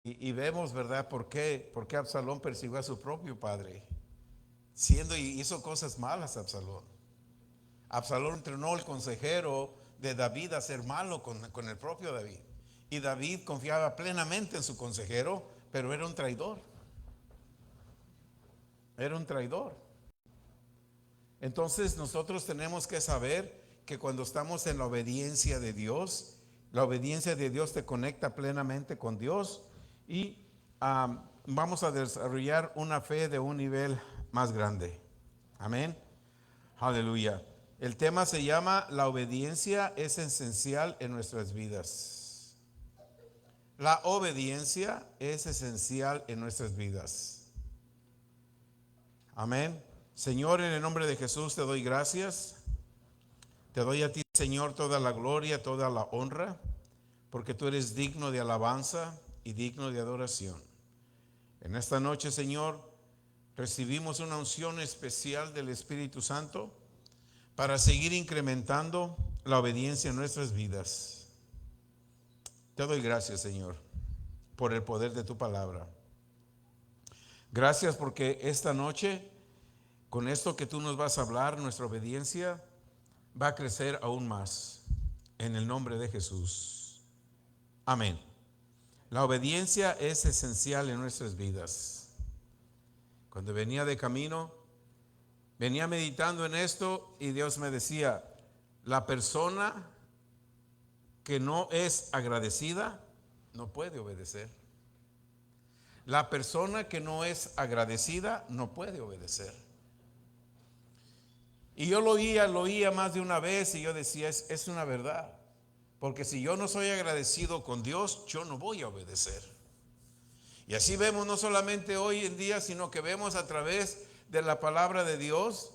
Y vemos, ¿verdad?, por qué Absalón persiguió a su propio padre, y hizo cosas malas Absalón. Absalón entrenó al consejero de David a ser malo con el propio David. Y David confiaba plenamente en su consejero, pero era un traidor. Era un traidor. Entonces nosotros tenemos que saber que cuando estamos en la obediencia de Dios te conecta plenamente con Dios y vamos a desarrollar una fe de un nivel más grande. Amén. Aleluya. El tema se llama La obediencia es esencial en nuestras vidas. La obediencia es esencial en nuestras vidas. Amén. Señor, en el nombre de Jesús te doy gracias. Te doy a ti, Señor, toda la gloria, toda la honra, porque tú eres digno de alabanza y digno de adoración. En esta noche, Señor, recibimos una unción especial del Espíritu Santo para seguir incrementando la obediencia en nuestras vidas. Te doy gracias, Señor, por el poder de tu palabra. Gracias porque esta noche, con esto que tú nos vas a hablar, nuestra obediencia va a crecer aún más. En el nombre de Jesús. Amén. La obediencia es esencial en nuestras vidas. Cuando venía de camino, venía meditando en esto y Dios me decía, la persona que no es agradecida no puede obedecer. La persona que no es agradecida no puede obedecer. Y yo lo oía más de una vez y yo decía, es una verdad. Porque si yo no soy agradecido con Dios, yo no voy a obedecer. Y así vemos no solamente hoy en día, sino que vemos a través de la palabra de Dios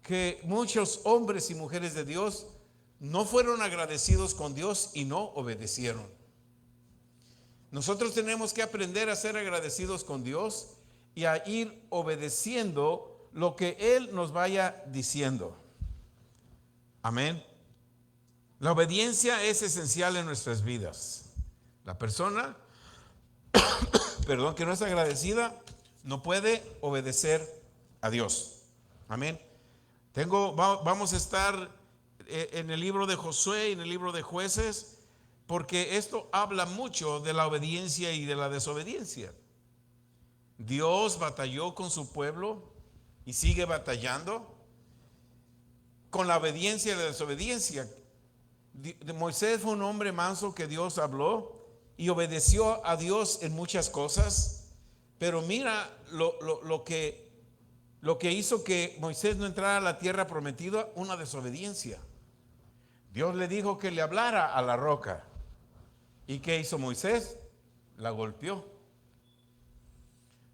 que muchos hombres y mujeres de Dios no fueron agradecidos con Dios y no obedecieron. Nosotros tenemos que aprender a ser agradecidos con Dios y a ir obedeciendo lo que Él nos vaya diciendo. Amén. La obediencia es esencial en nuestras vidas. La persona, que no es agradecida, no puede obedecer a Dios. Amén. Vamos a estar en el libro de Josué y en el libro de Jueces, porque esto habla mucho de la obediencia y de la desobediencia. Dios batalló con su pueblo y sigue batallando con la obediencia y la desobediencia. Moisés fue un hombre manso que Dios habló y obedeció a Dios en muchas cosas, pero mira lo que hizo que Moisés no entrara a la tierra prometida, una desobediencia. Dios le dijo que le hablara a la roca. ¿Y qué hizo Moisés? La golpeó.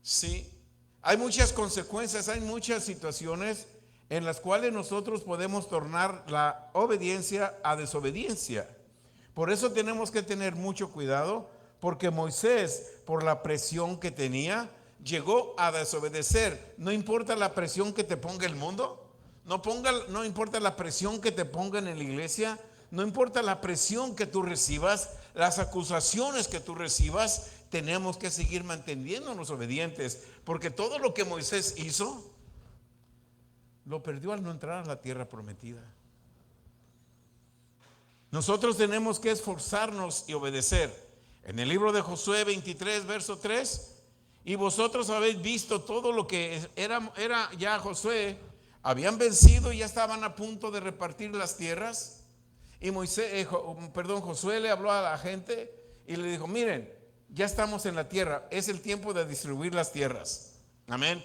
Sí, hay muchas consecuencias, hay muchas situaciones en las cuales nosotros podemos tornar la obediencia a desobediencia. Por eso tenemos que tener mucho cuidado, porque Moisés, por la presión que tenía, llegó a desobedecer. No importa la presión que te ponga el mundo, no importa la presión que te pongan en la iglesia, no importa la presión que tú recibas, las acusaciones que tú recibas, tenemos que seguir manteniéndonos obedientes, porque todo lo que Moisés hizo, lo perdió al no entrar a la tierra prometida. Nosotros tenemos que esforzarnos y obedecer. En el libro de Josué 23, verso 3, y vosotros habéis visto todo lo que era ya Josué, habían vencido y ya estaban a punto de repartir las tierras. Y Josué le habló a la gente y le dijo, miren, ya estamos en la tierra, es el tiempo de distribuir las tierras. Amén.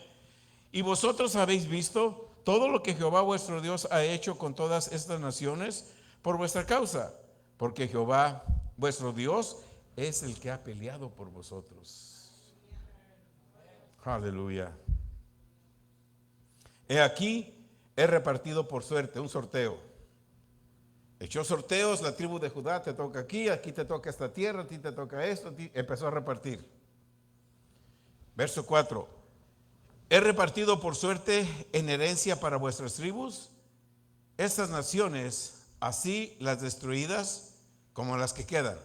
Y vosotros habéis visto todo lo que Jehová vuestro Dios ha hecho con todas estas naciones por vuestra causa, porque Jehová vuestro Dios es el que ha peleado por vosotros. Aleluya. He aquí, he repartido por suerte, un sorteo. Echó sorteos, la tribu de Judá te toca aquí te toca esta tierra, a ti te toca esto, empezó a repartir. Verso 4. He repartido por suerte en herencia para vuestras tribus estas naciones, así las destruidas como las que quedan,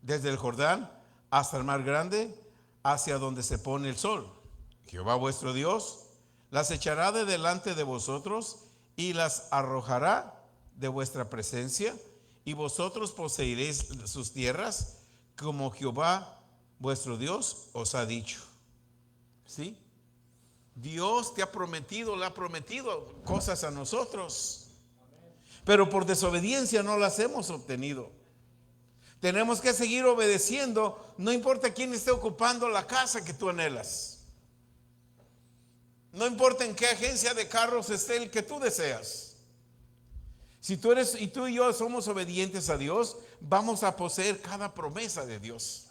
desde el Jordán hasta el mar grande, hacia donde se pone el sol. Jehová vuestro Dios las echará de delante de vosotros y las arrojará de vuestra presencia, y vosotros poseeréis sus tierras, como Jehová vuestro Dios os ha dicho. ¿Sí? Dios te ha prometido, le ha prometido cosas a nosotros, pero por desobediencia no las hemos obtenido. Tenemos que seguir obedeciendo, no importa quién esté ocupando la casa que tú anhelas. No importa en qué agencia de carros esté el que tú deseas. Si tú y yo somos obedientes a Dios, vamos a poseer cada promesa de Dios.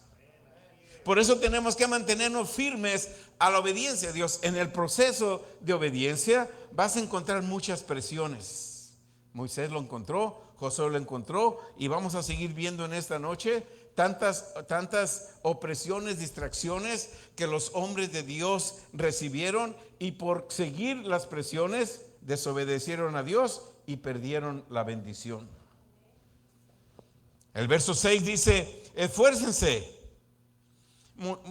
Por eso tenemos que mantenernos firmes a la obediencia a Dios. En el proceso de obediencia vas a encontrar muchas presiones. Moisés lo encontró, Josué lo encontró, y vamos a seguir viendo en esta noche tantas opresiones, distracciones que los hombres de Dios recibieron, y por seguir las presiones desobedecieron a Dios y perdieron la bendición. El verso 6 dice: esfuércense.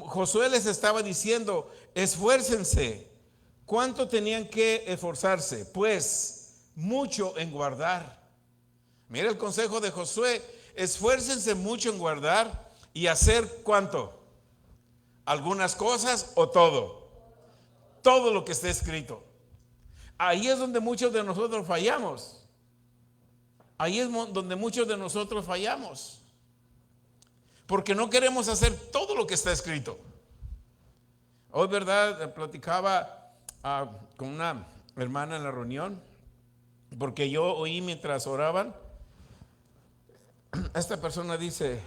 Josué les estaba diciendo: esfuércense. ¿Cuánto tenían que esforzarse? Pues mucho en guardar. Mira el consejo de Josué: esfuércense mucho en guardar y hacer ¿cuánto? ¿Algunas cosas o todo? Todo lo que está escrito. Ahí es donde muchos de nosotros fallamos. Ahí es donde muchos de nosotros fallamos. Porque no queremos hacer todo lo que está escrito. Hoy, ¿verdad? Platicaba con una hermana en la reunión, porque yo oí mientras oraban. Esta persona dice: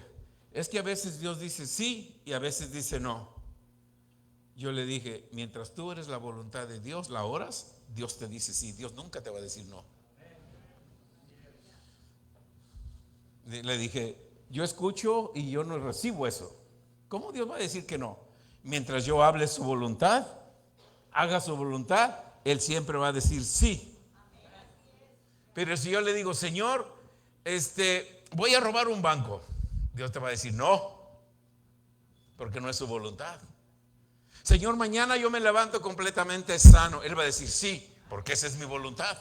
es que a veces Dios dice sí y a veces dice no. Yo le dije: mientras tú eres la voluntad de Dios, la oras, Dios te dice sí. Dios nunca te va a decir no. Le dije: yo escucho y yo no recibo eso. ¿Cómo Dios va a decir que no? Mientras yo hable su voluntad, haga su voluntad, Él siempre va a decir sí. Pero si yo le digo: Señor, voy a robar un banco, Dios te va a decir no, porque no es su voluntad. Señor, mañana yo me levanto completamente sano, Él va a decir sí, porque esa es mi voluntad.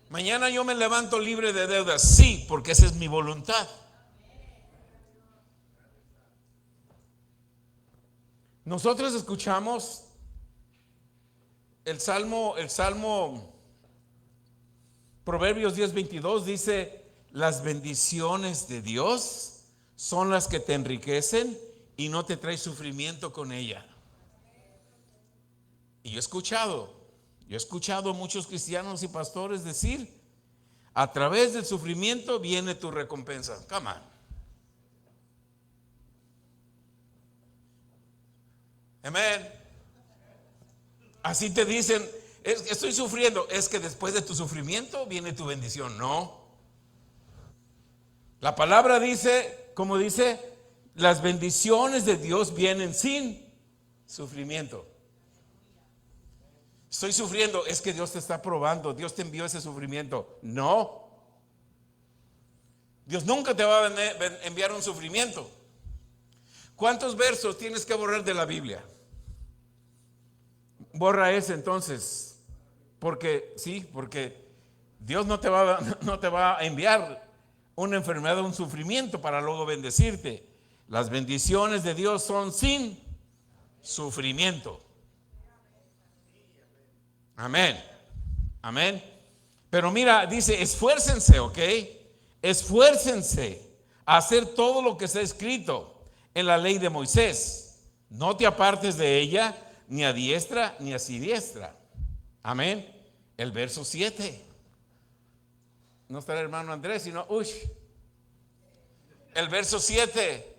Mañana yo me levanto libre de deudas, sí, porque esa es mi voluntad. Nosotros escuchamos el Salmo Proverbios 10:22 dice: las bendiciones de Dios son las que te enriquecen y no te trae sufrimiento con ella. Y yo he escuchado a muchos cristianos y pastores decir: a través del sufrimiento viene tu recompensa. Come on. Amén. Así te dicen: estoy sufriendo. Es que después de tu sufrimiento viene tu bendición. No. La palabra dice, como dice, las bendiciones de Dios vienen sin sufrimiento. Estoy sufriendo, es que Dios te está probando, Dios te envió ese sufrimiento. No. Dios nunca te va a enviar un sufrimiento. ¿Cuántos versos tienes que borrar de la Biblia? Borra ese entonces. Porque Dios no te va a enviar una enfermedad o un sufrimiento para luego bendecirte. Las bendiciones de Dios son sin sufrimiento. Amén. Amén. Pero mira, dice: esfuércense, ¿ok? Esfuércense a hacer todo lo que está escrito en la ley de Moisés. No te apartes de ella, ni a diestra ni a siniestra. Amén. El verso 7. No está el hermano Andrés, sino el verso 7.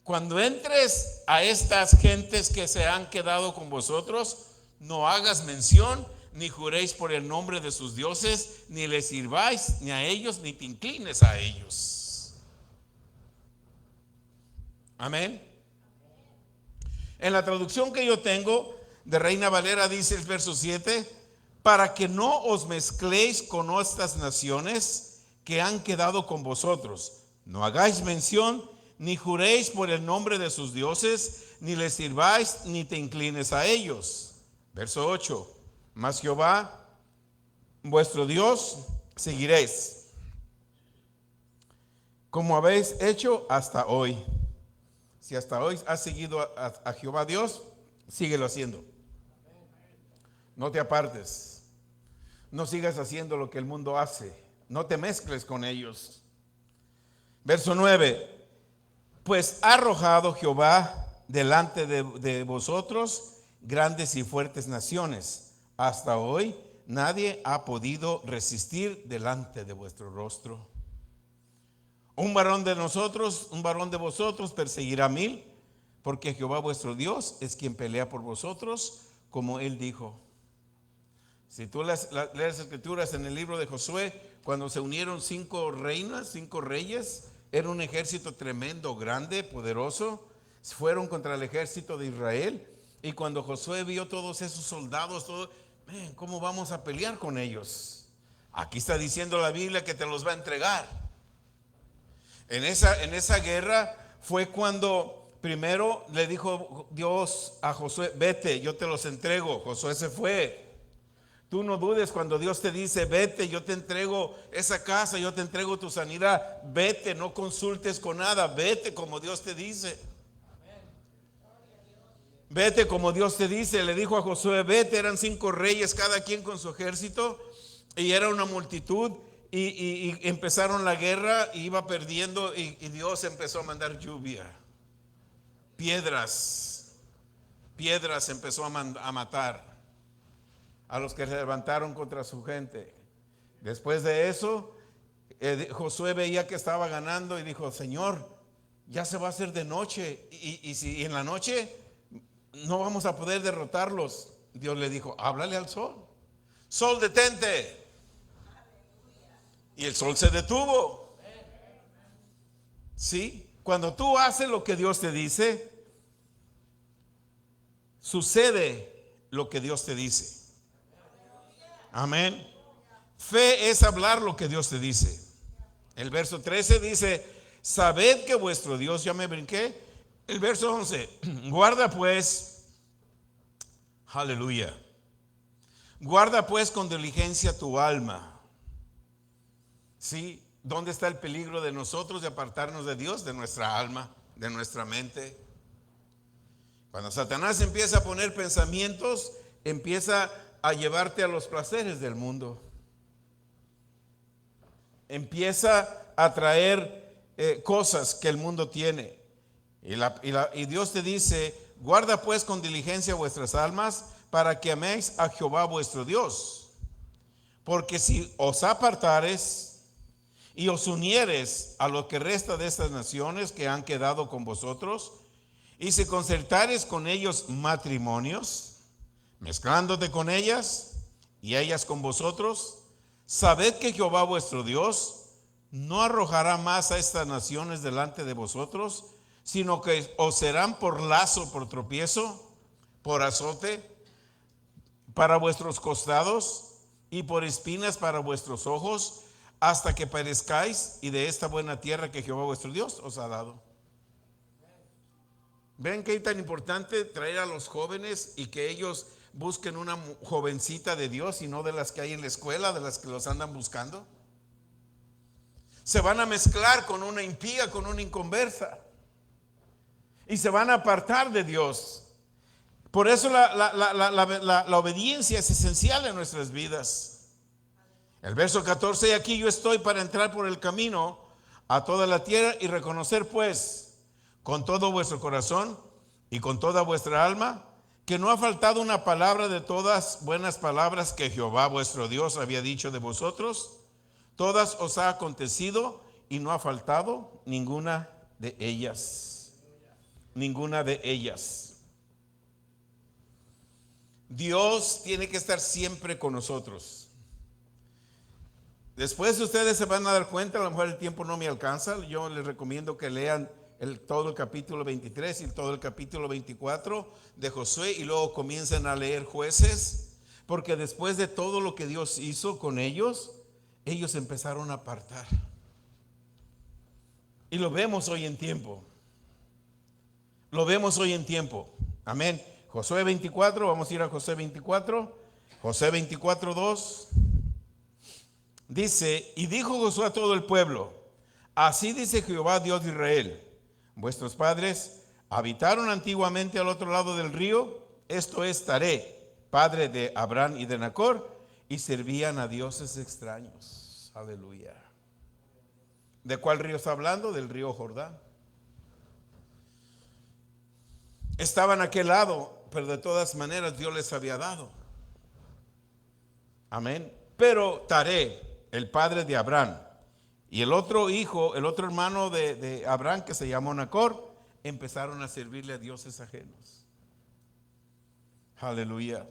Cuando entres a estas gentes que se han quedado con vosotros, no hagas mención, ni juréis por el nombre de sus dioses, ni les sirváis, ni a ellos, ni te inclines a ellos. Amén. En la traducción que yo tengo de Reina Valera dice el verso 7: para que no os mezcléis con estas naciones que han quedado con vosotros, No hagáis mención, ni juréis por el nombre de sus dioses, ni les sirváis, ni te inclines a ellos. Verso 8. Mas Jehová, vuestro Dios, seguiréis, como habéis hecho hasta hoy. Si hasta hoy has seguido a Jehová Dios, síguelo haciendo. No te apartes. No sigas haciendo lo que el mundo hace. No te mezcles con ellos. Verso 9. Pues ha arrojado Jehová delante de vosotros grandes y fuertes naciones. Hasta hoy nadie ha podido resistir delante de vuestro rostro. Un varón de nosotros, un varón de vosotros perseguirá 1000, porque Jehová vuestro Dios es quien pelea por vosotros, como él dijo. Si tú lees escrituras en el libro de Josué, cuando se unieron 5 reinas, 5 reyes, era un ejército tremendo, grande, poderoso. Fueron contra el ejército de Israel. Y cuando Josué vio todos esos soldados, ¿cómo vamos a pelear con ellos? Aquí está diciendo la Biblia que te los va a entregar. En esa guerra fue cuando primero le dijo Dios a Josué: vete, yo te los entrego. Josué se fue. Tú no dudes cuando Dios te dice: vete, yo te entrego esa casa, yo te entrego tu sanidad. Vete, no consultes con nada, vete como Dios te dice. Vete como Dios te dice. Le dijo a Josué: vete. Eran 5 reyes, cada quien con su ejército, y era una multitud, y empezaron la guerra, y iba perdiendo, y Dios empezó a mandar lluvia. Piedras empezó a matar a los que se levantaron contra su gente. Después de eso, Josué veía que estaba ganando y dijo: Señor, ya se va a hacer de noche, y si en la noche no vamos a poder derrotarlos. Dios le dijo: háblale al sol. Sol, detente. Y el sol se detuvo. ¿Sí? Cuando tú haces lo que Dios te dice, sucede lo que Dios te dice. Amén. Fe es hablar lo que Dios te dice. El verso 13 dice: sabed que vuestro Dios, ya me brinqué. El verso 11: guarda pues, aleluya, guarda pues con diligencia tu alma. ¿Sí? ¿Dónde está el peligro de nosotros de apartarnos de Dios? De nuestra alma, de nuestra mente. Cuando Satanás empieza a poner pensamientos, empieza a llevarte a los placeres del mundo. Empieza a traer cosas que el mundo tiene. Y Dios te dice: guarda pues con diligencia vuestras almas, para que améis a Jehová vuestro Dios. Porque si os apartares y os unieres a lo que resta de estas naciones que han quedado con vosotros, y si concertares con ellos matrimonios, mezclándote con ellas y ellas con vosotros, sabed que Jehová vuestro Dios no arrojará más a estas naciones delante de vosotros, sino que os serán por lazo, por tropiezo, por azote para vuestros costados, y por espinas para vuestros ojos, hasta que perezcáis y de esta buena tierra que Jehová vuestro Dios os ha dado. ¿Ven qué tan importante traer a los jóvenes y que ellos busquen una jovencita de Dios y no de las que hay en la escuela, de las que los andan buscando? Se van a mezclar con una impía, con una inconversa, y se van a apartar de Dios. Por eso la obediencia es esencial en nuestras vidas. El verso 14: y aquí yo estoy para entrar por el camino a toda la tierra, y reconocer pues con todo vuestro corazón y con toda vuestra alma que no ha faltado una palabra de todas buenas palabras que Jehová vuestro Dios había dicho de vosotros. Todas os ha acontecido, y no ha faltado ninguna de ellas. Ninguna de ellas. Dios tiene que estar siempre con nosotros. Después ustedes se van a dar cuenta, a lo mejor el tiempo no me alcanza. Yo les recomiendo que lean todo el capítulo 23 y todo el capítulo 24 de Josué, y luego comiencen a leer Jueces, porque después de todo lo que Dios hizo con ellos, ellos empezaron a apartar. Y lo vemos hoy en tiempo. Lo vemos hoy en tiempo. Amén. Josué 24, vamos a ir a Josué 24. Josué 24:2. Dice, y dijo Josué a todo el pueblo, así dice Jehová Dios de Israel, vuestros padres habitaron antiguamente al otro lado del río, esto es Taré, padre de Abraham y de Nacor, y servían a dioses extraños. Aleluya. ¿De cuál río está hablando? Del río Jordán. Estaban a aquel lado, pero de todas maneras Dios les había dado. Amén. Pero Taré, el padre de Abraham, y el otro hijo, el otro hermano de Abraham, que se llamó Nacor, empezaron a servirle a dioses ajenos. Aleluya.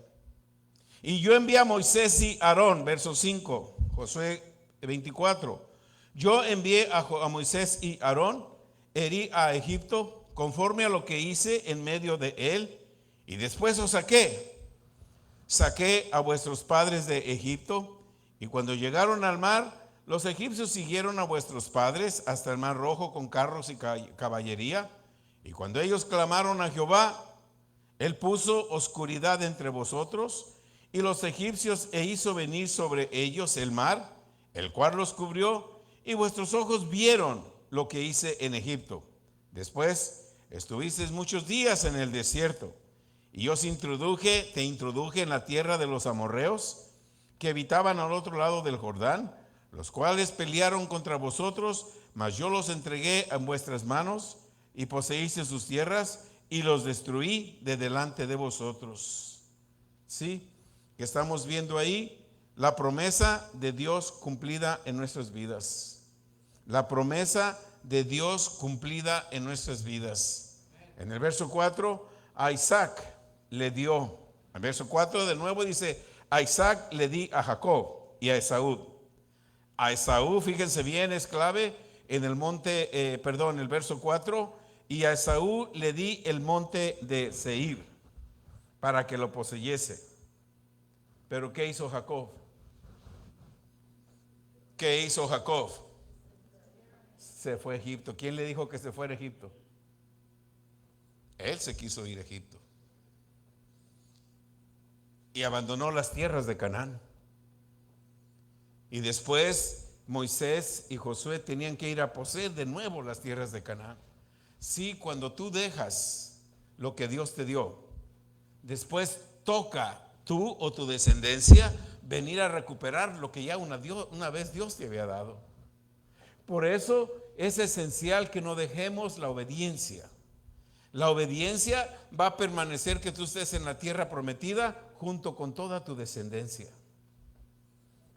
Y yo envié a Moisés y Aarón, verso 5, Josué 24. Yo envié a Moisés y Aarón, herí a Egipto, conforme a lo que hice en medio de él, y después os saqué a vuestros padres de Egipto, y cuando llegaron al mar, los egipcios siguieron a vuestros padres hasta el mar rojo con carros y caballería, y cuando ellos clamaron a Jehová, él puso oscuridad entre vosotros y los egipcios e hizo venir sobre ellos el mar, el cual los cubrió, y vuestros ojos vieron lo que hice en Egipto. Después estuvisteis muchos días en el desierto, y yo te introduje en la tierra de los amorreos, que habitaban al otro lado del Jordán, los cuales pelearon contra vosotros, mas yo los entregué en vuestras manos, y poseíste sus tierras, y los destruí de delante de vosotros. ¿Sí? Que estamos viendo ahí la promesa de Dios cumplida en nuestras vidas. La promesa de Dios cumplida en nuestras vidas. En el verso 4, a Isaac le dio. En el verso 4 de nuevo dice, a Isaac le di a Jacob y a Esaú. A Esaú, fíjense bien, es clave en el monte, el verso 4, y a Esaú le di el monte de Seir para que lo poseyese. Pero ¿qué hizo Jacob? ¿Qué hizo Jacob? Se fue a Egipto. ¿Quién le dijo que se fuera a Egipto? Él se quiso ir a Egipto. Y abandonó las tierras de Canaán. Y después Moisés y Josué tenían que ir a poseer de nuevo las tierras de Canaán. Sí, cuando tú dejas lo que Dios te dio, después toca tú o tu descendencia venir a recuperar lo que ya una vez Dios te había dado. Por eso es esencial que no dejemos la obediencia. La obediencia va a permanecer que tú estés en la tierra prometida junto con toda tu descendencia.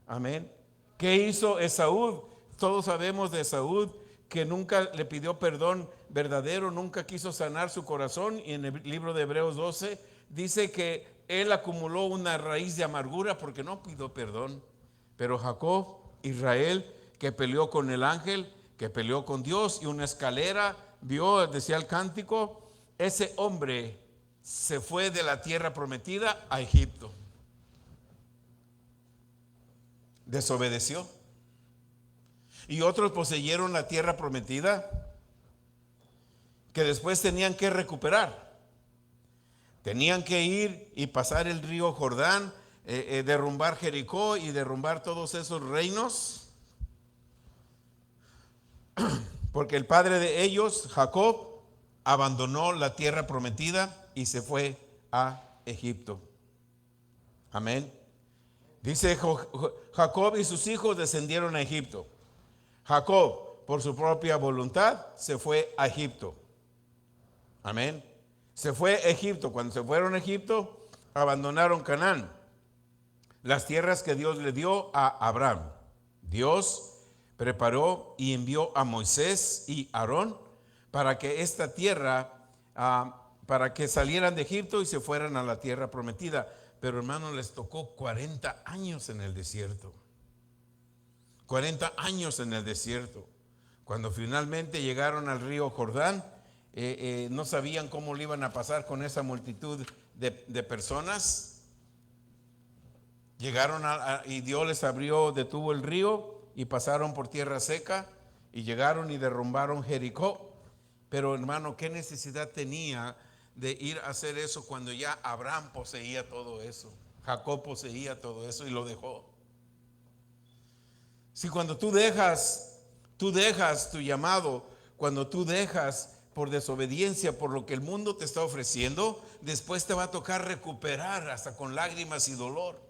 Amén. ¿Qué hizo Esaú? Todos sabemos de Esaú que nunca le pidió perdón verdadero, nunca quiso sanar su corazón, y en el libro de Hebreos 12 dice que él acumuló una raíz de amargura porque no pidió perdón. Pero Jacob, Israel, que peleó con el ángel, que peleó con Dios, y una escalera vio, decía el cántico, ese hombre se fue de la tierra prometida a Egipto. Desobedeció. Y otros poseyeron la tierra prometida que después tenían que recuperar. Tenían que ir y pasar el río Jordán, derrumbar Jericó y derrumbar todos esos reinos. Porque el padre de ellos, Jacob, abandonó la tierra prometida y se fue a Egipto. Amén. Dice Jacob y sus hijos descendieron a Egipto. Jacob, por su propia voluntad, se fue a Egipto. Amén. Se fue a Egipto. Cuando se fueron a Egipto, abandonaron Canaán, las tierras que Dios le dio a Abraham. Dios preparó y envió a Moisés y Aarón para que esta tierra, para que salieran de Egipto y se fueran a la tierra prometida. Pero hermano, les tocó 40 años en el desierto. 40 años en el desierto. Cuando finalmente llegaron al río Jordán, no sabían cómo le iban a pasar con esa multitud de personas. Llegaron y Dios les detuvo el río y pasaron por tierra seca. y llegaron y derrumbaron Jericó. Pero hermano, ¿qué necesidad tenía de ir a hacer eso cuando ya Abraham poseía todo eso? Jacob poseía todo eso y lo dejó. Si cuando tú dejas tu llamado, cuando tú dejas por desobediencia, por lo que el mundo te está ofreciendo, después te va a tocar recuperar hasta con lágrimas y dolor.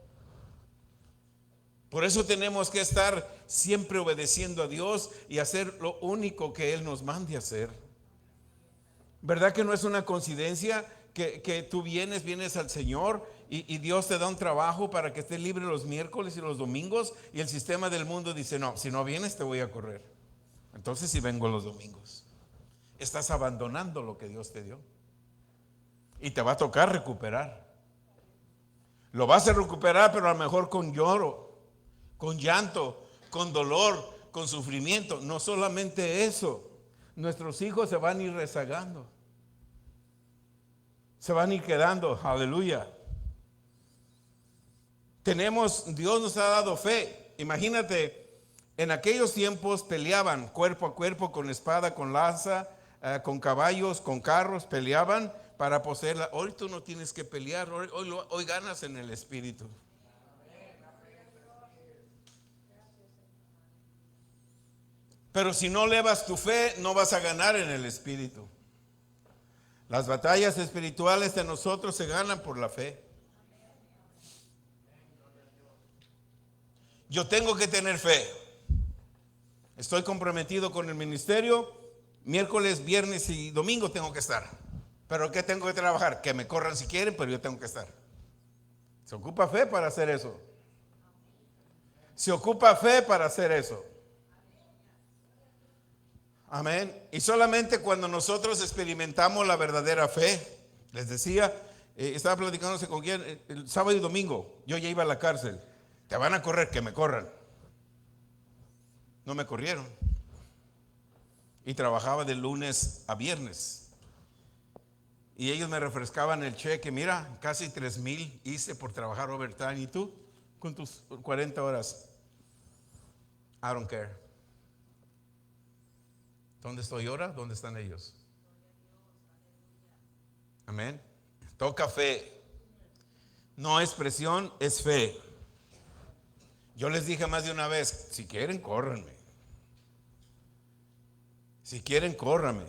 Por eso tenemos que estar siempre obedeciendo a Dios y hacer lo único que Él nos mande hacer. ¿Verdad que no es una coincidencia que tú vienes al Señor y Dios te da un trabajo para que estés libre los miércoles y los domingos, y el sistema del mundo dice, no, si no vienes te voy a correr? Entonces si vengo los domingos, estás abandonando lo que Dios te dio y te va a tocar recuperar. Lo vas a recuperar, pero a lo mejor con lloro, con llanto, con dolor, con sufrimiento. No solamente eso, nuestros hijos se van a ir rezagando, se van a ir quedando. Aleluya. Dios nos ha dado fe. Imagínate, en aquellos tiempos peleaban cuerpo a cuerpo, con espada, con lanza, con caballos, con carros, peleaban para poseerla. Hoy tú no tienes que pelear, hoy ganas en el Espíritu. Pero si no elevas tu fe, no vas a ganar en el Espíritu. Las batallas espirituales de nosotros se ganan por la fe. Yo tengo que tener fe. Estoy comprometido con el ministerio. Miércoles, viernes y domingo tengo que estar. ¿Pero qué tengo que trabajar? Que me corran si quieren, pero yo tengo que estar. Se ocupa fe para hacer eso. Se ocupa fe para hacer eso. Amén. Y solamente cuando nosotros experimentamos la verdadera fe. Les decía, estaba platicándose con quien el sábado y domingo. Yo ya iba a la cárcel. Te van a correr, que me corran. No me corrieron. Y trabajaba de lunes a viernes. Y ellos me refrescaban el cheque. Mira, casi 3,000 hice por trabajar overtime. ¿Y tú? Con tus 40 horas. I don't care. ¿Dónde estoy ahora? ¿Dónde están ellos? Amén. Toca fe. No es presión, es fe. Yo les dije más de una vez, si quieren, córranme. Si quieren, córranme.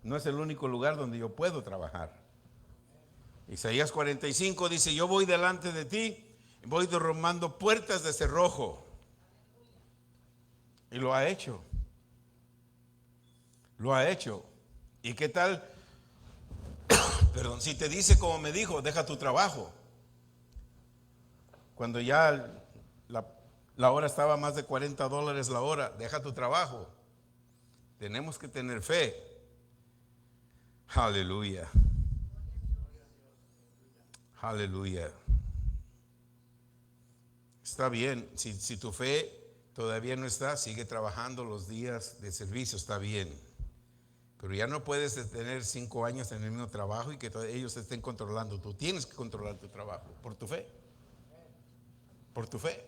No es el único lugar donde yo puedo trabajar. Isaías 45 dice, yo voy delante de ti, voy derrumbando puertas de cerrojo. Y lo ha hecho. Lo ha hecho. ¿Y qué tal? Perdón, si te dice como me dijo, deja tu trabajo. Cuando ya la hora estaba más de $40 la hora, deja tu trabajo. Tenemos que tener fe. Aleluya. Aleluya. Está bien, si tu fe todavía no está, sigue trabajando los días de servicio, está bien. Pero ya no puedes tener 5 años en el mismo trabajo y que ellos te estén controlando. Tú tienes que controlar tu trabajo por tu fe. Por tu fe.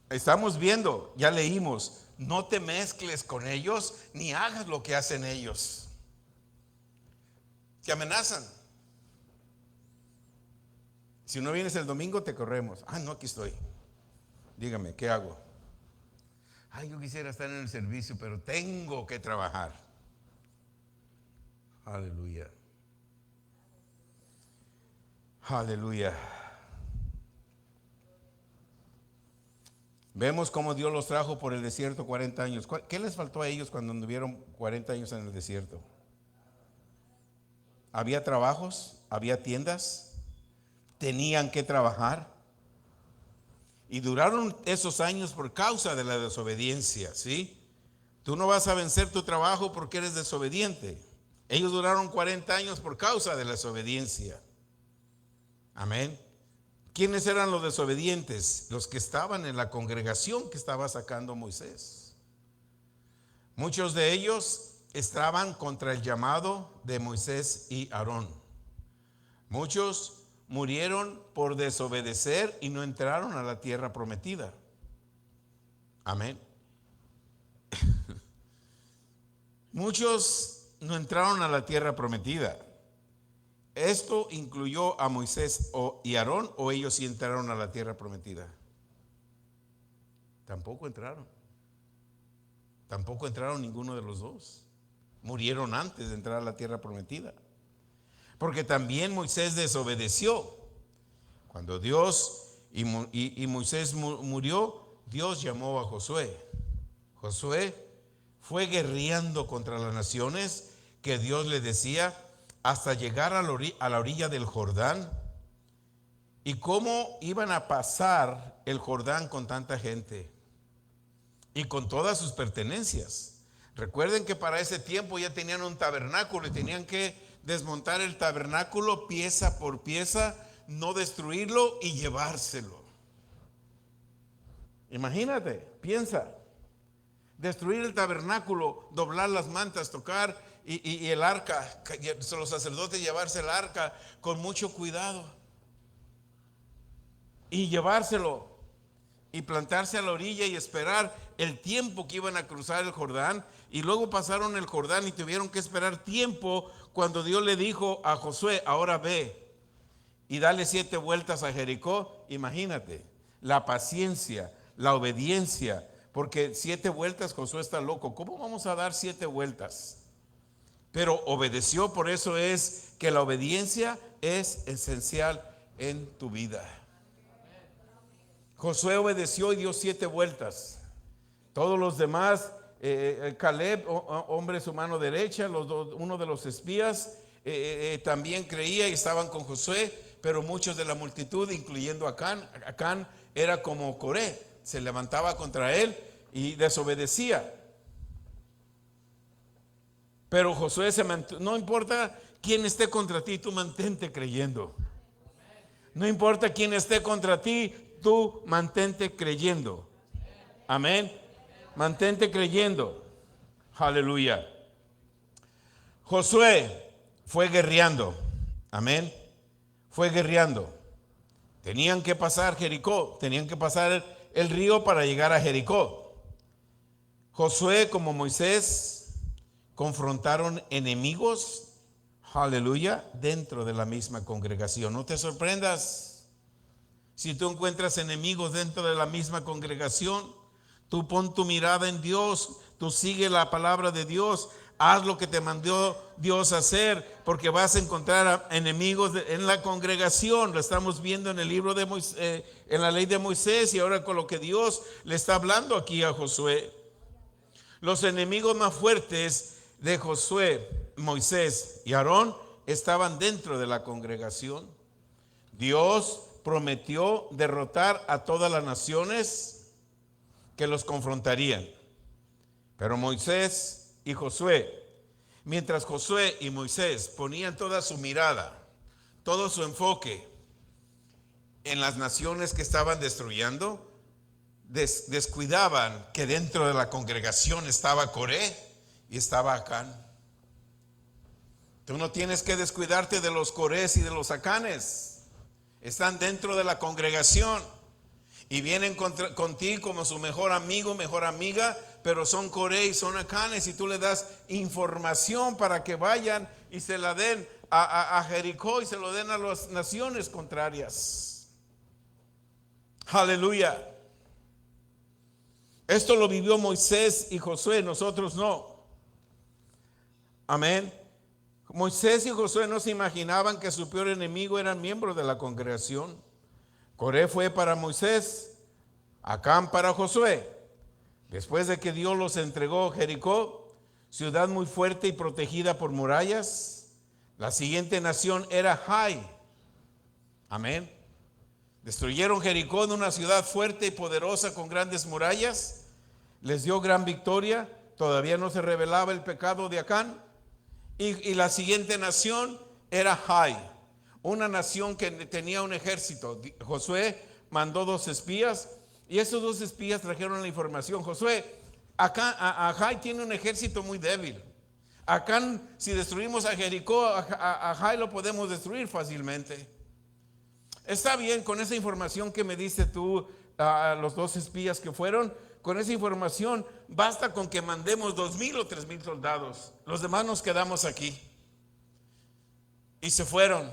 Estamos viendo, ya leímos, no te mezcles con ellos ni hagas lo que hacen ellos. Te amenazan. Si no vienes el domingo, te corremos. Ah, no, aquí estoy. Dígame, ¿qué hago? Ay, yo quisiera estar en el servicio, pero tengo que trabajar. Aleluya. Aleluya. Vemos cómo Dios los trajo por el desierto 40 años. ¿Qué les faltó a ellos cuando anduvieron 40 años en el desierto? ¿Había trabajos? ¿Había tiendas? ¿Tenían que trabajar? Y duraron esos años por causa de la desobediencia, ¿sí? Tú no vas a vencer tu trabajo porque eres desobediente. Ellos duraron 40 años por causa de la desobediencia. Amén. ¿Quiénes eran los desobedientes? Los que estaban en la congregación que estaba sacando Moisés. Muchos de ellos estaban contra el llamado de Moisés y Aarón. Muchos murieron por desobedecer y no entraron a la tierra prometida. Amén. Muchos no entraron a la tierra prometida. ¿Esto incluyó a Moisés y Aarón, o ellos sí entraron a la tierra prometida? Tampoco entraron. Tampoco entraron ninguno de los dos. Murieron antes de entrar a la tierra prometida. Porque también Moisés desobedeció. Cuando Dios y Moisés murió, Dios llamó a Josué. Josué fue guerreando contra las naciones que Dios le decía, hasta llegar a la orilla del Jordán. ¿Y cómo iban a pasar el Jordán con tanta gente y con todas sus pertenencias? Recuerden que para ese tiempo ya tenían un tabernáculo y tenían que desmontar el tabernáculo pieza por pieza, no destruirlo y llevárselo. Imagínate, piensa, destruir el tabernáculo, doblar las mantas, tocar y el arca, los sacerdotes llevarse el arca con mucho cuidado y llevárselo y plantarse a la orilla y esperar el tiempo que iban a cruzar el Jordán. Y luego pasaron el Jordán y tuvieron que esperar tiempo cuando Dios le dijo a Josué, ahora ve y dale 7 vueltas a Jericó. Imagínate, la paciencia, la obediencia, porque 7 vueltas, Josué está loco. ¿Cómo vamos a dar 7 vueltas? Pero obedeció. Por eso es que la obediencia es esencial en tu vida. Josué obedeció y dio 7 vueltas. Todos los demás, Caleb, hombre su mano derecha, uno de los espías, también creía y estaban con Josué, pero muchos de la multitud, incluyendo a Acán, era como Coré, se levantaba contra él y desobedecía. Pero Josué no importa quién esté contra ti, tú mantente creyendo. No importa quién esté contra ti, tú mantente creyendo. Amén. Mantente creyendo. Aleluya. Josué fue guerreando. Amén. Fue guerreando. Tenían que pasar Jericó. Tenían que pasar el río para llegar a Jericó. Josué, como Moisés, confrontaron enemigos, aleluya, dentro de la misma congregación. No te sorprendas si tú encuentras enemigos dentro de la misma congregación. Tú pon tu mirada en Dios, tú sigue la palabra de Dios, haz lo que te mandó Dios a hacer, porque vas a encontrar enemigos en la congregación. Lo estamos viendo en el libro de Moisés, en la ley de Moisés, y ahora con lo que Dios le está hablando aquí a Josué. Los enemigos más fuertes de Josué, Moisés y Aarón estaban dentro de la congregación. Dios prometió derrotar a todas las naciones que los confrontarían. Pero Moisés y Josué, mientras Josué y Moisés ponían toda su mirada, todo su enfoque en las naciones que estaban destruyendo, descuidaban que dentro de la congregación estaba Coré y estaba Acán. Tú no tienes que descuidarte de los Corés y de los Acanes. Están dentro de la congregación y vienen contigo como su mejor amigo, mejor amiga, pero son Coré y son Acanes, y tú le das información para que vayan y se la den a Jericó y se lo den a las naciones contrarias. Aleluya. Esto lo vivió Moisés y Josué, nosotros no. Amén. Moisés y Josué no se imaginaban que su peor enemigo eran miembros de la congregación. Coré fue para Moisés, Acán para Josué. Después de que Dios los entregó Jericó, ciudad muy fuerte y protegida por murallas, la siguiente nación era Jai. Amén. Destruyeron Jericó, en una ciudad fuerte y poderosa con grandes murallas. Les dio gran victoria. Todavía no se revelaba el pecado de Acán. Y la siguiente nación era Jai, una nación que tenía un ejército. Josué mandó 2 espías y esos 2 espías trajeron la información. Josué, acá Jai tiene un ejército muy débil. Acán, si destruimos a Jericó, a Jai lo podemos destruir fácilmente. Está bien, con esa información que me diste tú, los 2 espías que fueron, con esa información, basta con que mandemos 2,000 o 3,000 soldados. Los demás nos quedamos aquí. Y se fueron.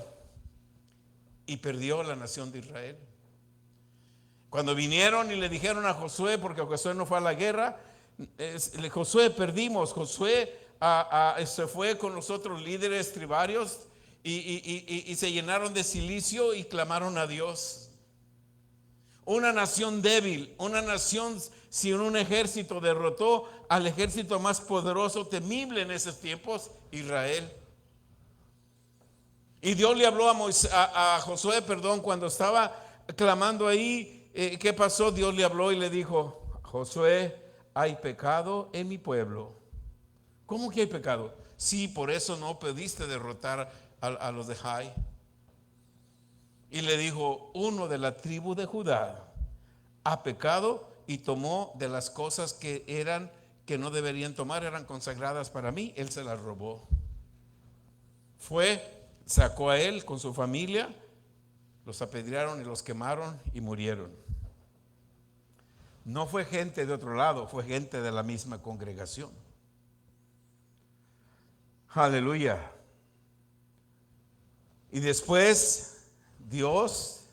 Y perdió la nación de Israel. Cuando vinieron y le dijeron a Josué, porque Josué no fue a la guerra, Josué, perdimos. Josué se fue con los otros líderes tribarios y se llenaron de cilicio y clamaron a Dios. Una nación débil, una nación sin un ejército, derrotó al ejército más poderoso, temible en esos tiempos, Israel. Y Dios le habló a Josué, cuando estaba clamando ahí. ¿Qué pasó? Dios le habló y le dijo: Josué, hay pecado en mi pueblo. ¿Cómo que hay pecado? Sí, por eso no pudiste derrotar a los de Jai. Y le dijo: uno de la tribu de Judá ha pecado y tomó de las cosas que no deberían tomar, eran consagradas para mí, él se las robó. Sacó a él con su familia, los apedrearon y los quemaron y murieron. No fue gente de otro lado, fue gente de la misma congregación. Aleluya. Y después Dios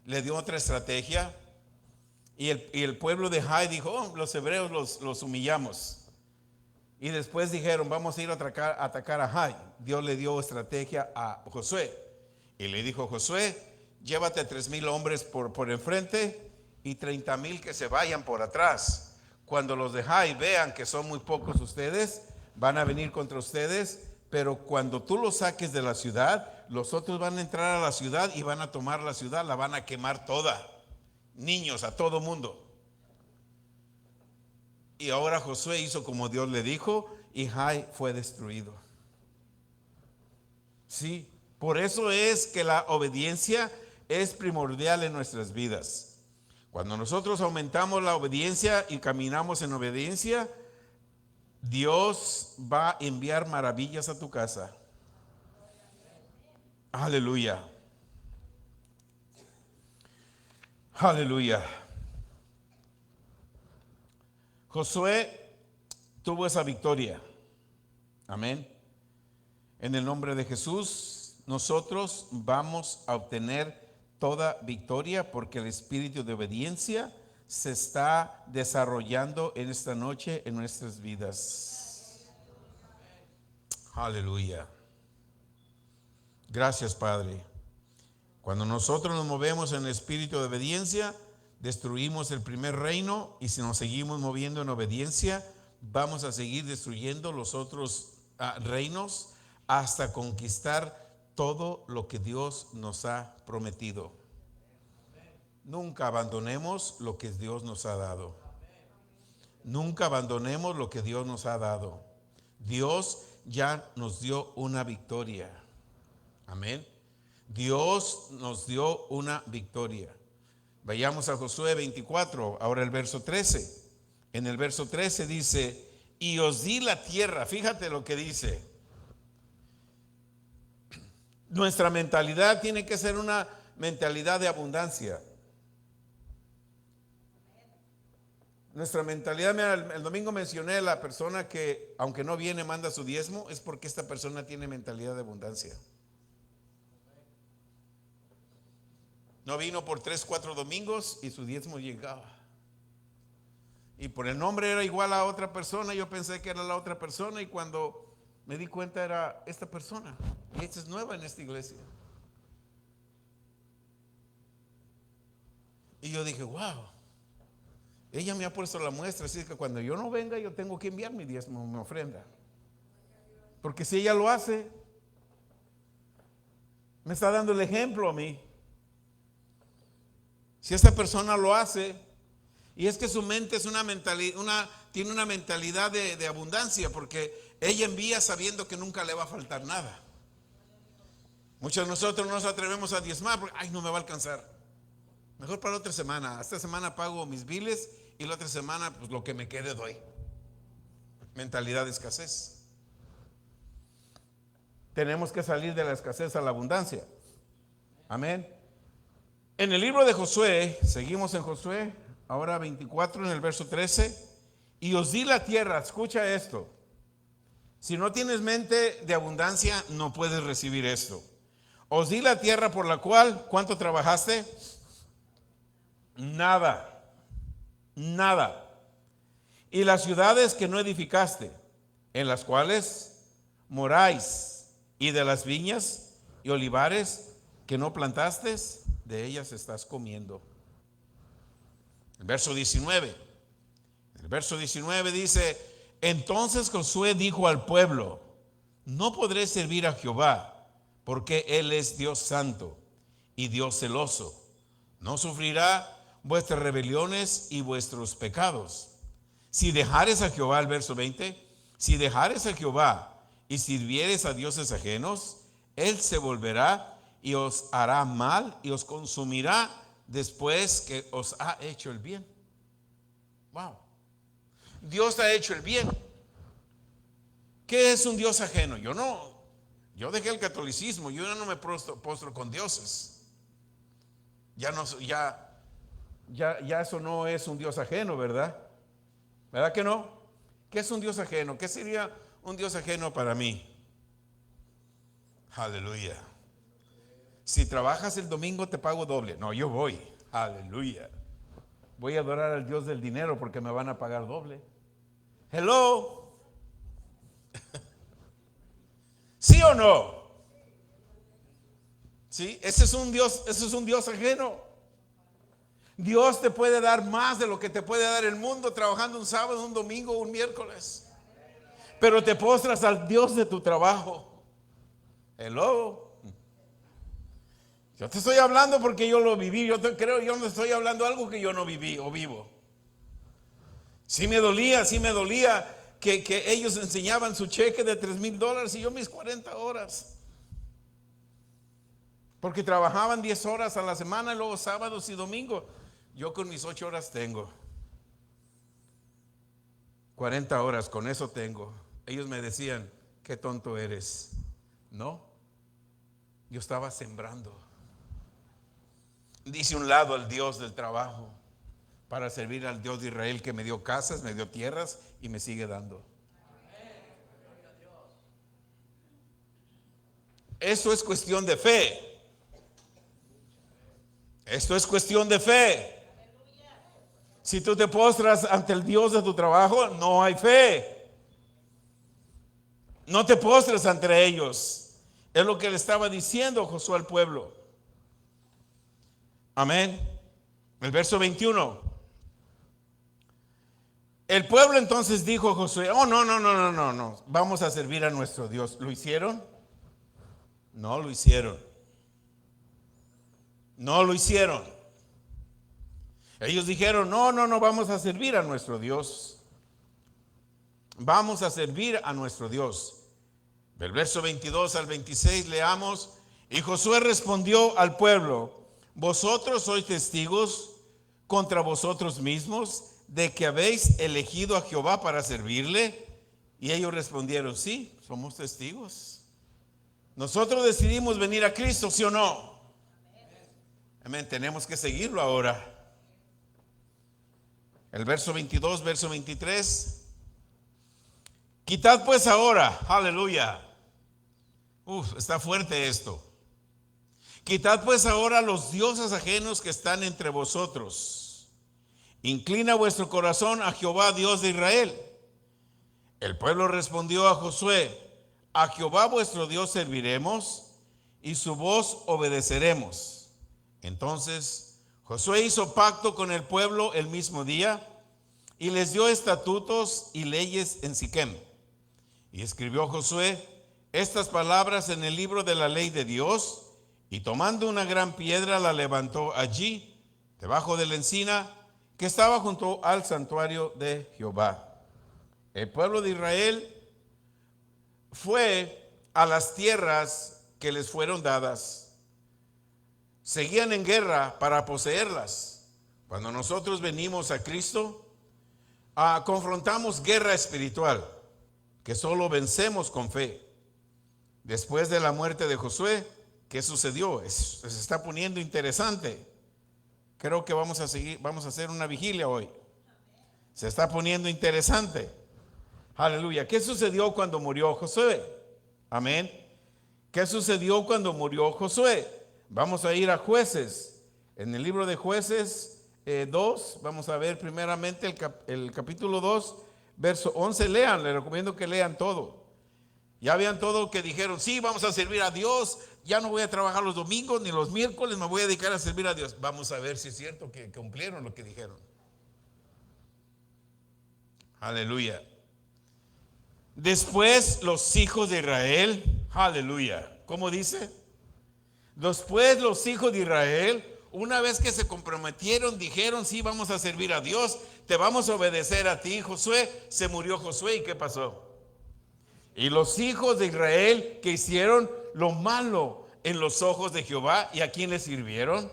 le dio otra estrategia y el pueblo de Jai dijo: los hebreos los humillamos. Y después dijeron: vamos a ir a atacar a Jai. Dios le dio estrategia a Josué y le dijo: Josué, llévate 3,000 hombres por enfrente y 30,000 que se vayan por atrás. Cuando los de Jai vean que son muy pocos ustedes, van a venir contra ustedes, pero cuando tú los saques de la ciudad, los otros van a entrar a la ciudad y van a tomar la ciudad, la van a quemar toda, niños, a todo mundo. Y ahora Josué hizo como Dios le dijo y Jai fue destruido. Sí, por eso es que la obediencia es primordial en nuestras vidas. Cuando nosotros aumentamos la obediencia y caminamos en obediencia, Dios va a enviar maravillas a tu casa. Aleluya. Aleluya. Josué tuvo esa victoria. Amén. En el nombre de Jesús, nosotros vamos a obtener toda victoria porque el espíritu de obediencia se está desarrollando en esta noche en nuestras vidas. Aleluya. Gracias, Padre. Cuando nosotros nos movemos en el espíritu de obediencia, destruimos el primer reino, y si nos seguimos moviendo en obediencia, vamos a seguir destruyendo los otros reinos hasta conquistar todo lo que Dios nos ha prometido. Nunca abandonemos lo que Dios nos ha dado. Nunca abandonemos lo que Dios nos ha dado. Dios ya nos dio una victoria. Amén. Dios nos dio una victoria. Vayamos a Josué 24, ahora el verso 13. En el verso 13 dice: y os di la tierra. Fíjate lo que dice. Nuestra mentalidad tiene que ser una mentalidad de abundancia. Nuestra mentalidad, mira, el domingo mencioné a la persona que, aunque no viene, manda su diezmo, es porque esta persona tiene mentalidad de abundancia. No vino por 3, 4 domingos y su diezmo llegaba. Y por el nombre era igual a otra persona, yo pensé que era la otra persona, y cuando me di cuenta era esta persona. Y esta es nueva en esta iglesia. Y yo dije: wow, ella me ha puesto la muestra, así que cuando yo no venga, yo tengo que enviar mi diezmo, mi ofrenda. Porque si ella lo hace, me está dando el ejemplo a mí. Si esta persona lo hace, y es que su mente es tiene una mentalidad de abundancia, porque ella envía sabiendo que nunca le va a faltar nada. Muchos de nosotros no nos atrevemos a diezmar porque: ay, no me va a alcanzar. Mejor para la otra semana. Esta semana pago mis biles y la otra semana, pues lo que me quede doy. Mentalidad de escasez. Tenemos que salir de la escasez a la abundancia. Amén. En el libro de Josué, seguimos en Josué, ahora 24 en el verso 13, y os di la tierra. Escucha esto. Si no tienes mente de abundancia, no puedes recibir esto. Os di la tierra por la cual, ¿cuánto trabajaste? Nada, nada. Y las ciudades que no edificaste, en las cuales moráis, y de las viñas y olivares que no plantaste, de ellas estás comiendo. El verso 19. El verso 19 dice: entonces Josué dijo al pueblo: no podré servir a Jehová, porque Él es Dios santo y Dios celoso. No sufrirá vuestras rebeliones y vuestros pecados. Si dejares a Jehová, el verso 20, si dejares a Jehová y sirvieres a dioses ajenos, Él se volverá y os hará mal y os consumirá después que os ha hecho el bien. Wow. Dios ha hecho el bien. ¿Qué es un Dios ajeno? Yo dejé el catolicismo, yo ya no me postro con dioses. Ya eso no es un Dios ajeno, ¿verdad? ¿Verdad que no? ¿Qué es un Dios ajeno? ¿Qué sería un Dios ajeno para mí? Aleluya. Si trabajas el domingo te pago doble. No, yo voy. Aleluya. Voy a adorar al Dios del dinero porque me van a pagar doble. Hello. ¿Sí o no? ¿Sí? Ese es un Dios ajeno. Dios te puede dar más de lo que te puede dar el mundo trabajando un sábado, un domingo, un miércoles. Pero te postras al Dios de tu trabajo. Hello. Yo te estoy hablando porque yo lo viví. Yo no estoy hablando algo que yo no viví o vivo. Sí me dolía que ellos enseñaban su cheque de $3,000 y yo mis 40 horas. Porque trabajaban 10 horas a la semana y luego sábados y domingos. Yo con mis 8 horas tengo 40 horas, con eso tengo. Ellos me decían: qué tonto eres. No, yo estaba sembrando. Hice un lado al Dios del trabajo para servir al Dios de Israel, que me dio casas, me dio tierras y me sigue dando. Eso es cuestión de fe. Esto es cuestión de fe. Si tú te postras ante el Dios de tu trabajo, no hay fe. No te postres ante ellos. Es lo que le estaba diciendo Josué al pueblo. Amén. El verso 21. El pueblo entonces dijo a Josué: oh, no. Vamos a servir a nuestro Dios. ¿Lo hicieron? No lo hicieron. No lo hicieron. Ellos dijeron: no, vamos a servir a nuestro Dios. Vamos a servir a nuestro Dios. Del verso 22 al 26 leamos: y Josué respondió al pueblo: vosotros sois testigos contra vosotros mismos de que habéis elegido a Jehová para servirle. Y ellos respondieron: sí, somos testigos. Nosotros decidimos venir a Cristo, ¿sí o no? Amén. Tenemos que seguirlo ahora. El verso 22, verso 23. Quitad pues ahora, aleluya. Está fuerte esto. Quitad pues ahora los dioses ajenos que están entre vosotros. Inclina vuestro corazón a Jehová, Dios de Israel. El pueblo respondió a Josué: a Jehová vuestro Dios serviremos y su voz obedeceremos. Entonces Josué hizo pacto con el pueblo el mismo día y les dio estatutos y leyes en Siquem. Y escribió Josué estas palabras en el libro de la ley de Dios, y tomando una gran piedra la levantó allí, debajo de la encina que estaba junto al santuario de Jehová. El pueblo de Israel fue a las tierras que les fueron dadas. Seguían en guerra para poseerlas. Cuando nosotros venimos a Cristo, confrontamos guerra espiritual que solo vencemos con fe. Después de la muerte de Josué, ¿qué sucedió? Se está poniendo interesante. creo que vamos a hacer una vigilia hoy. Se está poniendo interesante. Aleluya. ¿Qué sucedió cuando murió Josué? Amén. ¿Qué sucedió cuando murió Josué? Vamos a ir a Jueces. En el libro de Jueces 2, vamos a ver primeramente el capítulo 2, verso 11. Lean, les recomiendo que lean todo. Ya vean todo que dijeron, sí, vamos a servir a Dios. Ya no voy a trabajar los domingos ni los miércoles, me voy a dedicar a servir a Dios. Vamos a ver si es cierto que cumplieron lo que dijeron. Aleluya. Después los hijos de Israel, aleluya. ¿Cómo dice? Después los hijos de Israel, una vez que se comprometieron, dijeron, sí, vamos a servir a Dios, te vamos a obedecer a ti, Josué. Se murió Josué, ¿y qué pasó? Y los hijos de Israel que hicieron lo malo en los ojos de Jehová, ¿y a quién le sirvieron?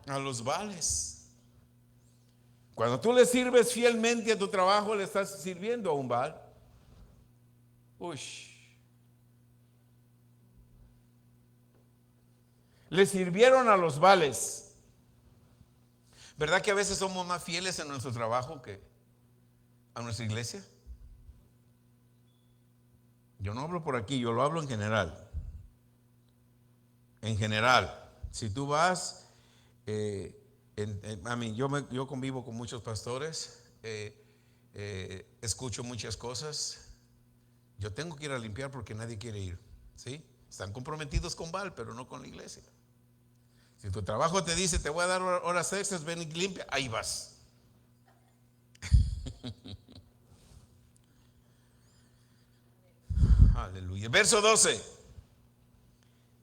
A los Baales. Cuando tú le sirves fielmente a tu trabajo, le estás sirviendo a un Baal. Uy. Le sirvieron a los Baales. ¿Verdad que a veces somos más fieles en nuestro trabajo que a nuestra iglesia? Yo no hablo por aquí, yo lo hablo en general. En general, si tú vas, yo convivo con muchos pastores, escucho muchas cosas. Yo tengo que ir a limpiar porque nadie quiere ir, ¿sí? Están comprometidos con Baal, pero no con la iglesia. Si tu trabajo te dice, te voy a dar horas extras, ven y limpia, ahí vas. Aleluya. Verso 12.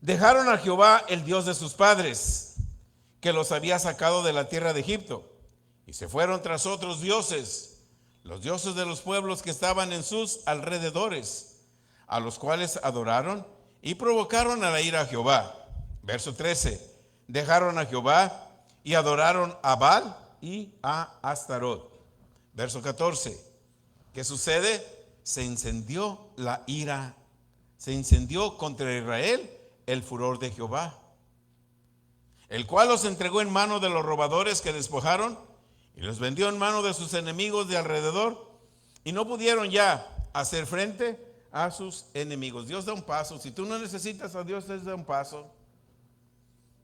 Dejaron a Jehová, el Dios de sus padres, que los había sacado de la tierra de Egipto, y se fueron tras otros dioses, los dioses de los pueblos que estaban en sus alrededores, a los cuales adoraron y provocaron a la ira a Jehová. Verso 13. Dejaron a Jehová y adoraron a Baal y a Astarot. Verso 14. ¿Qué sucede? Se incendió la ira, se incendió contra Israel el furor de Jehová, el cual los entregó en mano de los robadores que despojaron y los vendió en mano de sus enemigos de alrededor, y no pudieron ya hacer frente a sus enemigos. Dios da un paso. Si tú no necesitas a Dios, Dios da un paso.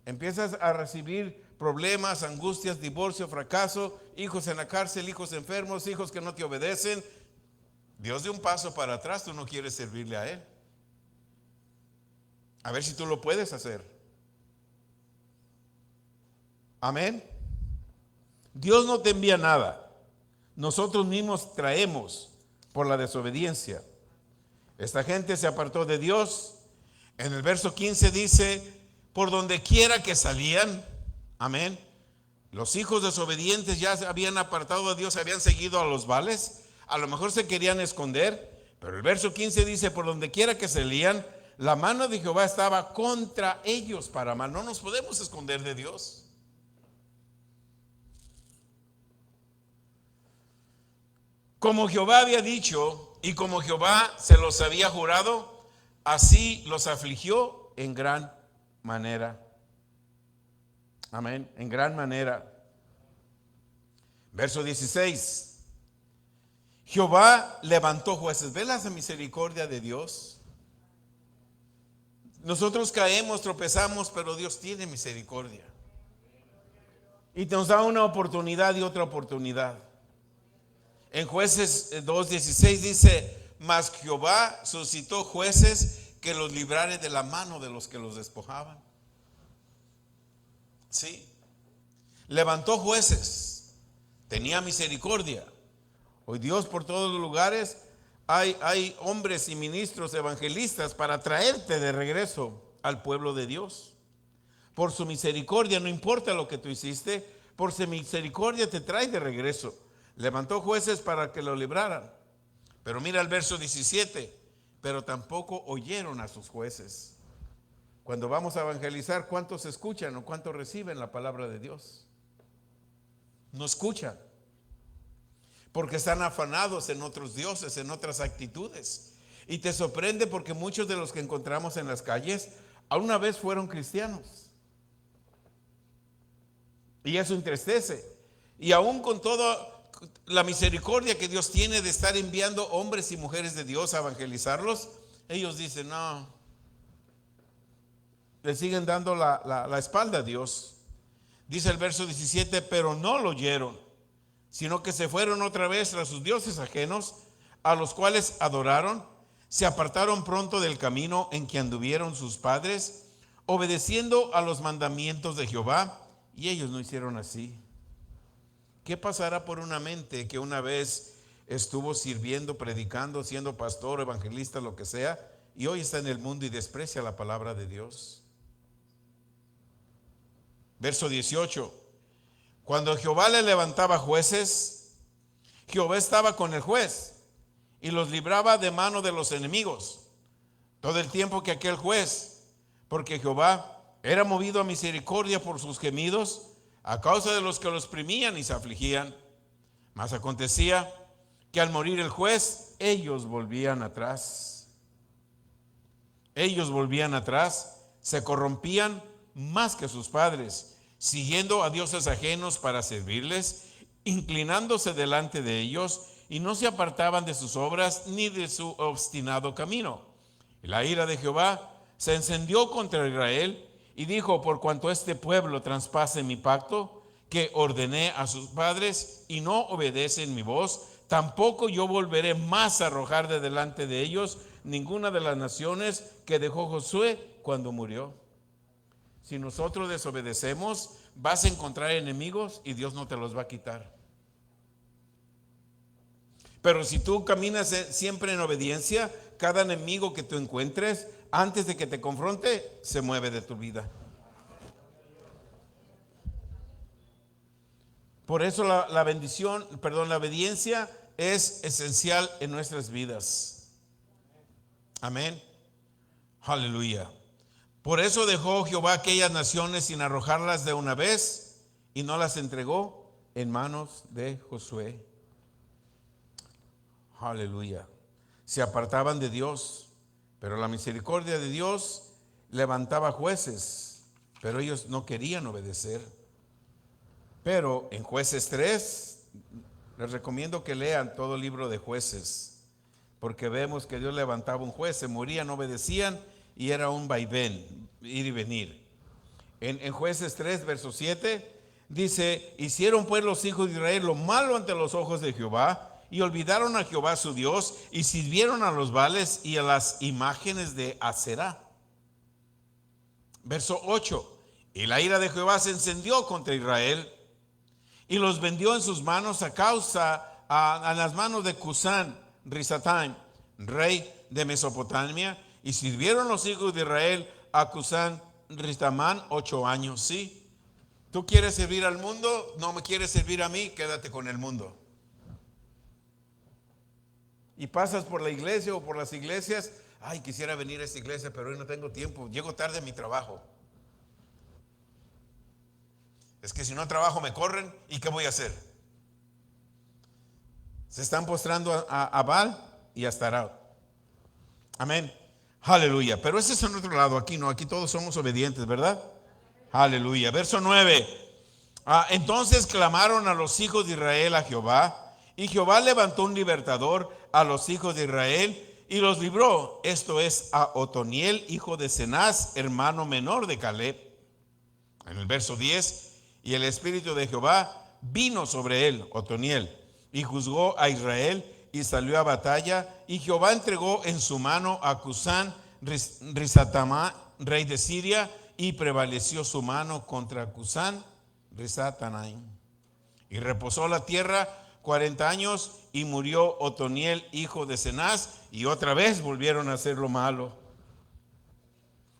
Empiezas a recibir problemas, angustias, divorcio, fracaso, hijos en la cárcel, hijos enfermos, hijos que no te obedecen. Dios de un paso para atrás, tú no quieres servirle a Él. A ver si tú lo puedes hacer. Amén. Dios no te envía nada. Nosotros mismos traemos por la desobediencia. Esta gente se apartó de Dios. En el verso 15 dice, por donde quiera que salían, amén, los hijos desobedientes ya se habían apartado de Dios, se habían seguido a los Baales. A lo mejor se querían esconder, pero el verso 15 dice, por donde quiera que salían, la mano de Jehová estaba contra ellos para mal. No nos podemos esconder de Dios. Como Jehová había dicho y como Jehová se los había jurado, así los afligió en gran manera. Amén, en gran manera. Verso 16. Jehová levantó jueces. ¿Ves la misericordia de Dios? Nosotros caemos, tropezamos, pero Dios tiene misericordia. Y nos da una oportunidad y otra oportunidad. En Jueces 2:16 dice, mas Jehová suscitó jueces que los libraren de la mano de los que los despojaban. Sí. Levantó jueces. Tenía misericordia. Hoy Dios por todos los lugares hay hombres y ministros evangelistas para traerte de regreso al pueblo de Dios. Por su misericordia, no importa lo que tú hiciste, por su misericordia te trae de regreso. Levantó jueces para que lo libraran. Pero mira el verso 17, pero tampoco oyeron a sus jueces. Cuando vamos a evangelizar, ¿cuántos escuchan o cuántos reciben la palabra de Dios? No escuchan. Porque están afanados en otros dioses, en otras actitudes. Y te sorprende porque muchos de los que encontramos en las calles, a una vez fueron cristianos. Y eso entristece. Y aún con toda la misericordia que Dios tiene de estar enviando hombres y mujeres de Dios a evangelizarlos, ellos dicen, no, le siguen dando la espalda a Dios. Dice el verso 17, pero no lo oyeron, sino que se fueron otra vez tras sus dioses ajenos, a los cuales adoraron, se apartaron pronto del camino en que anduvieron sus padres, obedeciendo a los mandamientos de Jehová, y ellos no hicieron así. ¿Qué pasará por una mente que una vez estuvo sirviendo, predicando, siendo pastor, evangelista, lo que sea, y hoy está en el mundo y desprecia la palabra de Dios? Verso 18. Cuando Jehová le levantaba jueces, Jehová estaba con el juez y los libraba de mano de los enemigos todo el tiempo que aquel juez, porque Jehová era movido a misericordia por sus gemidos a causa de los que los oprimían y se afligían. Mas acontecía que al morir el juez, ellos volvían atrás. Ellos volvían atrás, se corrompían más que sus padres, siguiendo a dioses ajenos para servirles, inclinándose delante de ellos, y no se apartaban de sus obras ni de su obstinado camino. Y la ira de Jehová se encendió contra Israel, y dijo: por cuanto este pueblo traspase mi pacto, que ordené a sus padres, y no obedecen mi voz, tampoco yo volveré más a arrojar de delante de ellos ninguna de las naciones que dejó Josué cuando murió. Si nosotros desobedecemos, vas a encontrar enemigos y Dios no te los va a quitar. Pero si tú caminas siempre en obediencia, cada enemigo que tú encuentres, antes de que te confronte, se mueve de tu vida. Por eso la obediencia es esencial en nuestras vidas. Amén. Aleluya. Por eso dejó Jehová aquellas naciones sin arrojarlas de una vez, y no las entregó en manos de Josué. Aleluya. Se apartaban de Dios, pero la misericordia de Dios levantaba jueces, pero ellos no querían obedecer. Pero en Jueces 3, les recomiendo que lean todo el libro de Jueces, porque vemos que Dios levantaba un juez, se morían, no obedecían, y era un vaivén, ir y venir. En Jueces 3, verso 7, dice: hicieron pues los hijos de Israel lo malo ante los ojos de Jehová, y olvidaron a Jehová su Dios, y sirvieron a los Baales y a las imágenes de Aserá. Verso 8, y la ira de Jehová se encendió contra Israel, y los vendió en sus manos a las manos de Cusán Risataim, rey de Mesopotamia, y sirvieron los hijos de Israel a Cusán Ristamán 8 años. ¿Sí? ¿Tú quieres servir al mundo? ¿No me quieres servir a mí? Quédate con el mundo. Y pasas por la iglesia o por las iglesias: ay, quisiera venir a esta iglesia, pero hoy no tengo tiempo, llego tarde a mi trabajo. Es que si no trabajo me corren, ¿y qué voy a hacer? Se están postrando a Baal y a Astarot. Amén. Aleluya. Pero ese es en otro lado, aquí no, aquí todos somos obedientes, ¿verdad? Aleluya. Verso 9. Entonces clamaron a los hijos de Israel a Jehová, y Jehová levantó un libertador a los hijos de Israel y los libró. Esto es a Otoniel, hijo de Cenaz, hermano menor de Caleb. En el verso 10, y el espíritu de Jehová vino sobre él, Otoniel, y juzgó a Israel y salió a batalla, y Jehová entregó en su mano a Cusán Risataimá, rey de Siria, y prevaleció su mano contra Cusán Risataimá. Y reposó la tierra 40 años, y murió Otoniel, hijo de Cenaz, y otra vez volvieron a hacer lo malo.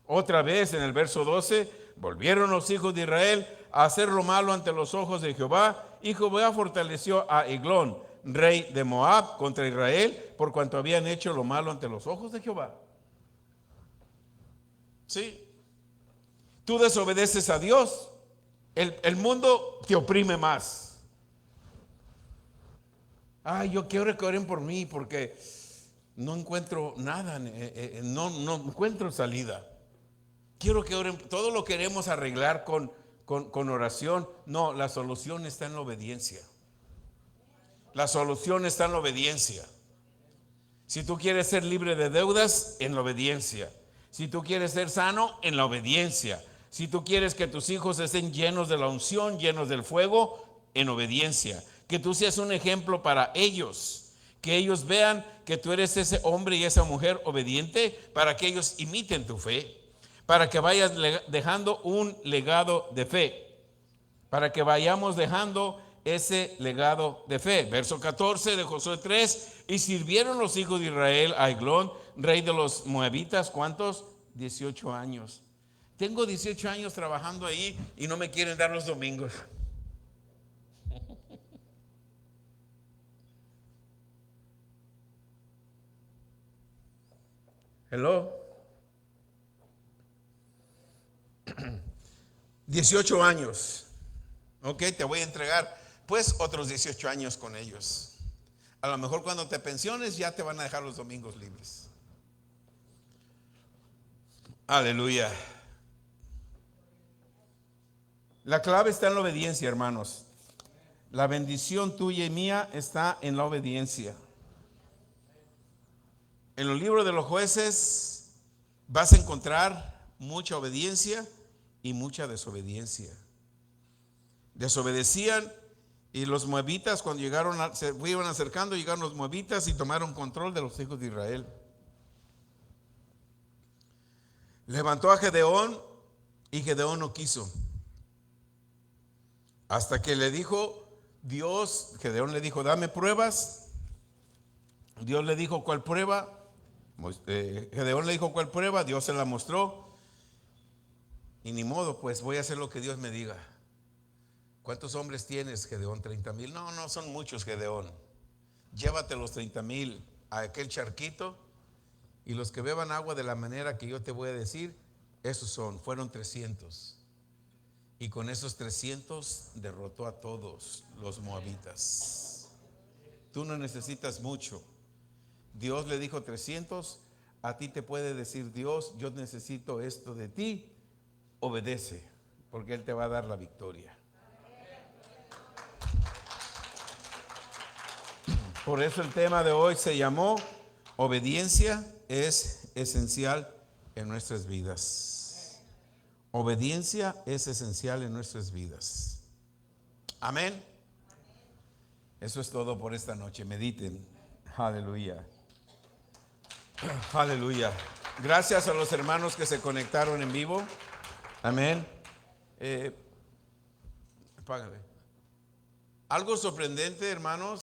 Otra vez en el verso 12, volvieron los hijos de Israel a hacer lo malo ante los ojos de Jehová, y Jehová fortaleció a Eglón, rey de Moab, contra Israel, por cuanto habían hecho lo malo ante los ojos de Jehová. Sí. Tú desobedeces a Dios, el mundo te oprime más. Ay, yo quiero que oren por mí porque no encuentro nada, no encuentro salida. Quiero que oren, todo lo queremos arreglar con con oración. No, la solución está en la obediencia. La solución está en la obediencia. Si tú quieres ser libre de deudas, en la obediencia. Si tú quieres ser sano, en la obediencia. Si tú quieres que tus hijos estén llenos de la unción, llenos del fuego, en obediencia. Que tú seas un ejemplo para ellos. Que ellos vean que tú eres ese hombre y esa mujer obediente, para que ellos imiten tu fe. Para que vayas dejando un legado de fe. Para que vayamos dejando ese legado de fe. Verso 14 de Josué 3. Y sirvieron los hijos de Israel a Eglón, rey de los moabitas. ¿Cuántos? 18 años. Tengo 18 años trabajando ahí y no me quieren dar los domingos. Hello. 18 años. Ok, te voy a entregar pues otros 18 años con ellos. A lo mejor cuando te pensiones ya te van a dejar los domingos libres. Aleluya. La clave está en la obediencia, hermanos. La bendición tuya y mía está en la obediencia. En los libros de los jueces vas a encontrar mucha obediencia y mucha desobediencia. Desobedecían, y los moabitas, cuando llegaron, se iban acercando, llegaron los moabitas y tomaron control de los hijos de Israel. Levantó a Gedeón y Gedeón no quiso. Hasta que le dijo Dios, Gedeón le dijo, dame pruebas. Dios le dijo, ¿cuál prueba? Gedeón le dijo, ¿cuál prueba? Dios se la mostró. Y ni modo, pues voy a hacer lo que Dios me diga. ¿Cuántos hombres tienes, Gedeón? 30,000. No son muchos, Gedeón. Llévate los 30,000 a aquel charquito, y los que beban agua de la manera que yo te voy a decir, fueron 300. Y con esos 300 derrotó a todos los moabitas. Tú no necesitas mucho. Dios le dijo 300, a ti te puede decir Dios, yo necesito esto de ti, obedece, porque Él te va a dar la victoria. Por eso el tema de hoy se llamó obediencia es esencial en nuestras vidas. Obediencia es esencial en nuestras vidas. Amén. Eso es todo por esta noche. Mediten. Aleluya. Aleluya. Gracias a los hermanos que se conectaron en vivo. Amén. Apágale. Algo sorprendente, hermanos.